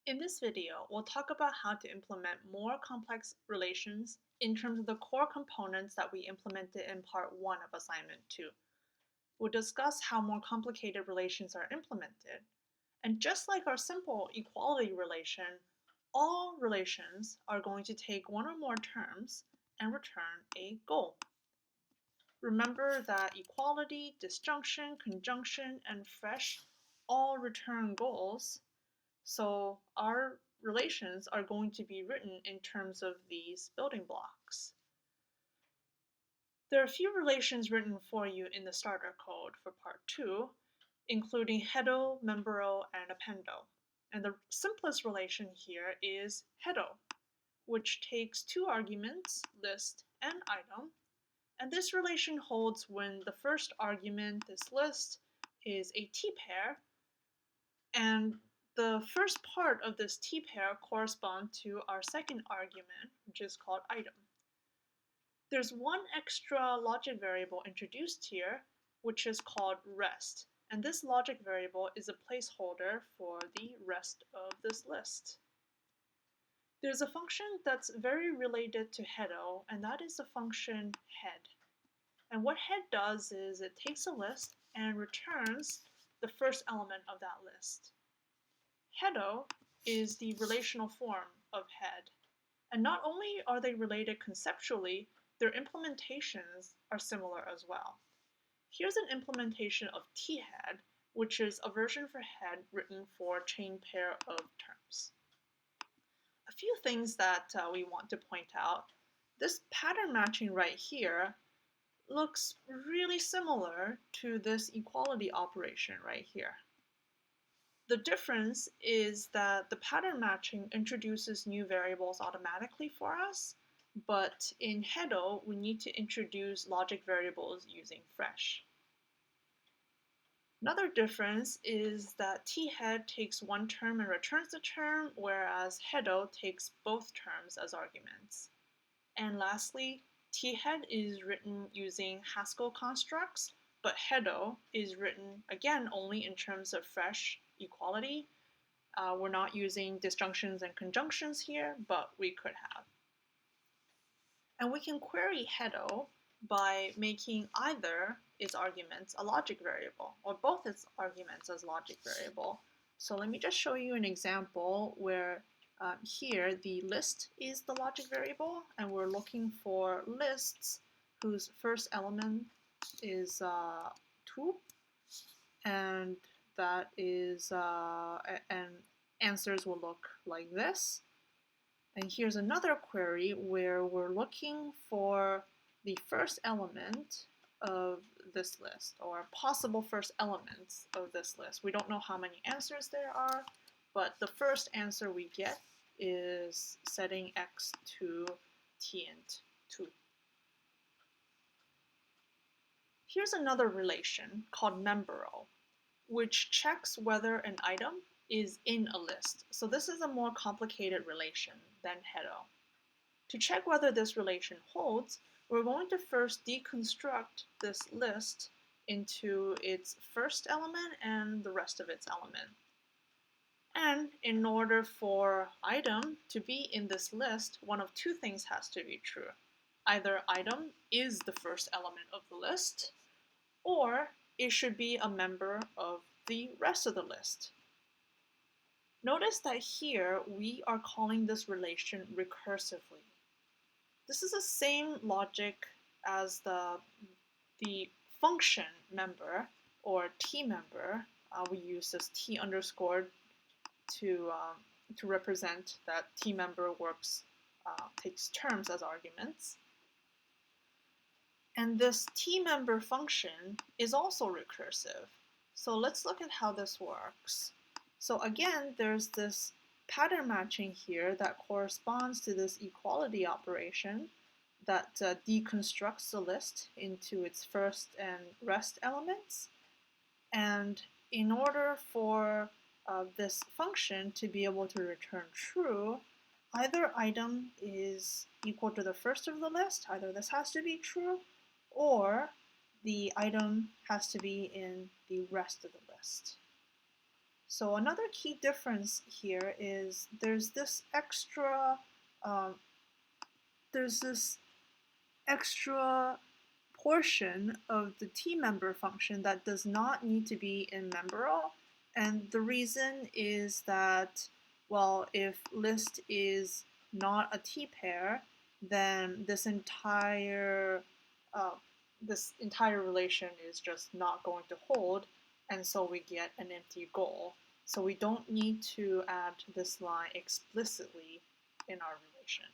In this video, we'll talk about how to implement more complex relations in terms of the core components that we implemented in part 1 of assignment 2. We'll discuss how more complicated relations are implemented. And just like our simple equality relation, all relations are going to take one or more terms and return a goal. Remember that equality, disjunction, conjunction, and fresh all return goals. So our relations are going to be written in terms of these building blocks. There are a few relations written for you in the starter code for part 2, including heado, membero, and appendo. And the simplest relation here is heado, which takes two arguments, list and item. And this relation holds when the first argument, this list, is a t-pair, and the first part of this t-pair corresponds to our second argument, which is called item. There's one extra logic variable introduced here, which is called rest. And this logic variable is a placeholder for the rest of this list. There's a function that's very related to heado, and that is the function head. And what head does is it takes a list and returns the first element of that list. Heado is the relational form of head. And not only are they related conceptually, their implementations are similar as well. Here's an implementation of t-head, which is a version for head written for a chain pair of terms. A few things that we want to point out. This pattern matching right here looks really similar to this equality operation right here. The difference is that the pattern matching introduces new variables automatically for us, but in heado, we need to introduce logic variables using fresh. Another difference is that t-head takes one term and returns the term, whereas heado takes both terms as arguments. And lastly, t-head is written using Haskell constructs, but heado is written, again, only in terms of fresh equality. We're not using disjunctions and conjunctions here, but we could have. And we can query heado by making either its arguments a logic variable, or both its arguments as logic variable. So let me just show you an example where here the list is the logic variable, and we're looking for lists whose first element is 2, and that is, and answers will look like this. And here's another query where we're looking for the first element of this list, or possible first elements of this list. We don't know how many answers there are, but the first answer we get is setting x to tint 2. Here's another relation called membero, which checks whether an item is in a list. So this is a more complicated relation than heado. To check whether this relation holds, we're going to first deconstruct this list into its first element and the rest of its element. And in order for item to be in this list, one of two things has to be true. Either item is the first element of the list, or it should be a member of the rest of the list. Notice that here we are calling this relation recursively. This is the same logic as the function member or t member. We use this t underscore to represent that t member takes terms as arguments. And this t member function is also recursive. So let's look at how this works. So again, there's this pattern matching here that corresponds to this equality operation that deconstructs the list into its first and rest elements. And in order for this function to be able to return true, either item is equal to the first of the list, either this has to be true, or the item has to be in the rest of the list. So another key difference here is there's this um, extra portion of the t-member function that does not need to be in membero, and the reason is that, well, if list is not a t-pair, then uh, this entire relation is just not going to hold, and so we get an empty goal. So we don't need to add this line explicitly in our relation.